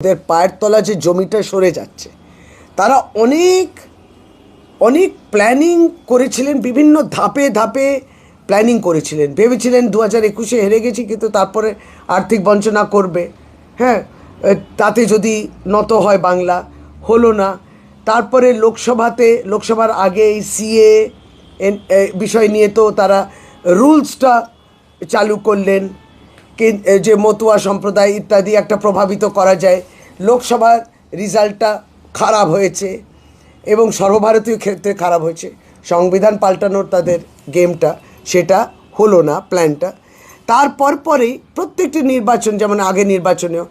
ওদের পায়ের তলা যে জমিটা সরে যাচ্ছে, তারা অনেক অনেক প্ল্যানিং করেছিলেন, বিভিন্ন ধাপে ধাপে প্ল্যানিং করেছিলেন। ভেবেছিলেন 2021-এ হেরে গেছি, কিন্তু তারপরে আর্থিক বঞ্চনা করবে, হ্যাঁ, তাতে যদি নত হয় বাংলা, হলো না। তারপরে লোকসভার আগে এই সিএ বিষয় নিয়ে তো তারা রুলসটা চালু করলেন, যে মতুয়া সম্প্রদায় ইত্যাদি একটা প্রভাবিত করা যায়। লোকসভার রেজাল্টটা খারাপ হয়েছে এবং সর্বভারতীয় ক্ষেত্রে খারাপ হয়েছে। সংবিধান পাল্টানোর তাদের গেমটা, সেটা হলো না, প্ল্যানটা। তারপর পরেই প্রত্যেকটি নির্বাচন, যেমন আগে নির্বাচনেও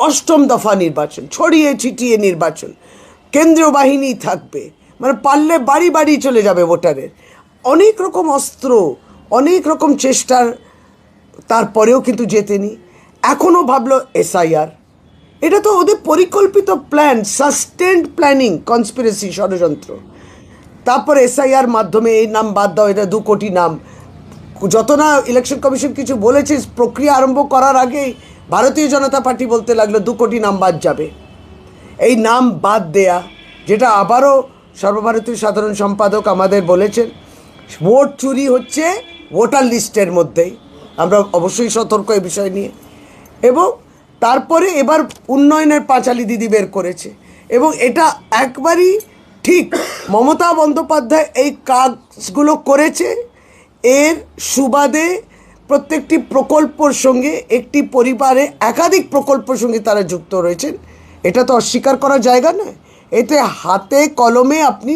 অষ্টম দফা নির্বাচন, ছড়িয়ে ছিটিয়ে নির্বাচন, কেন্দ্রীয় বাহিনী থাকবে, মানে পারলে বাড়ি বাড়ি চলে যাবে ভোটারের, অনেক রকম অস্ত্র, অনেক রকম চেষ্টার তারপরেও কিন্তু জেতেনি। এখনও ভাবলো এসআইআর, এটা তো ওদের পরিকল্পিত প্ল্যান, সাস্টেন্ড প্ল্যানিং, কনস্পিরেসি, ষড়যন্ত্র। তারপরে এসআইআর মাধ্যমে এই নাম বাদ দাও, এটা 2 কোটি নাম। যত না ইলেকশন কমিশন কিছু বলেছে, প্রক্রিয়া আরম্ভ করার আগেই ভারতীয় জনতা পার্টি বলতে লাগলো 2 কোটি নাম বাদ যাবে। এই নাম বাদ দেয়া, যেটা আবারও সর্বভারতীয় সাধারণ সম্পাদক আমাদের বলেছেন, ভোট চুরি হচ্ছে ভোটার লিস্টের মধ্যেই। আমরা অবশ্যই সতর্ক এই বিষয় নিয়ে। এবং তারপরে এবার উন্নয়নের পাঁচালী দিদি বের করেছে, এবং এটা একবারই ঠিক মমতা বন্দ্যোপাধ্যায় এই কাজগুলো করেছে। এর সুবাদে প্রত্যেকটি প্রকল্পর সঙ্গে, একটি পরিবারে একাধিক প্রকল্পের সঙ্গে তারা যুক্ত রয়েছেন, এটা তো অস্বীকার করার জায়গা নয়। এতে হাতে কলমে আপনি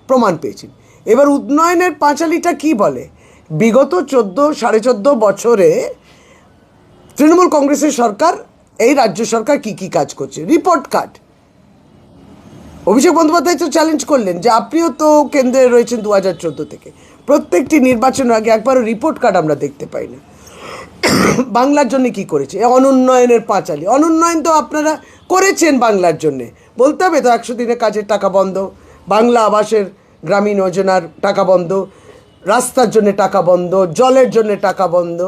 প্রমাণ পেয়েছেন। এবার উন্নয়নের পাঁচালীটা কি বলে, বিগত 14.5 বছরে তৃণমূল কংগ্রেসের সরকার, এই রাজ্য সরকার কি কি কাজ করছে, রিপোর্ট কার্ড। অভিষেক বন্দ্যোপাধ্যায় তো চ্যালেঞ্জ করলেন যে আপনিও তো কেন্দ্রে রয়েছেন 2014 থেকে, প্রত্যেকটি নির্বাচনের আগে একবারও রিপোর্ট কার্ড আমরা দেখতে পাই না। বাংলার জন্য কি করেছে, অনুন্নয়নের পাঁচালী। অনুন্নয়ন তো আপনারা করেছেন বাংলার জন্যে, বলতে হবে তো। 100 দিনের কাজের টাকা বন্ধ, বাংলা আবাসের গ্রামীণ যোজনার টাকা বন্ধ, রাস্তার জন্য টাকা বন্ধ, জলের জন্য টাকা বন্ধ।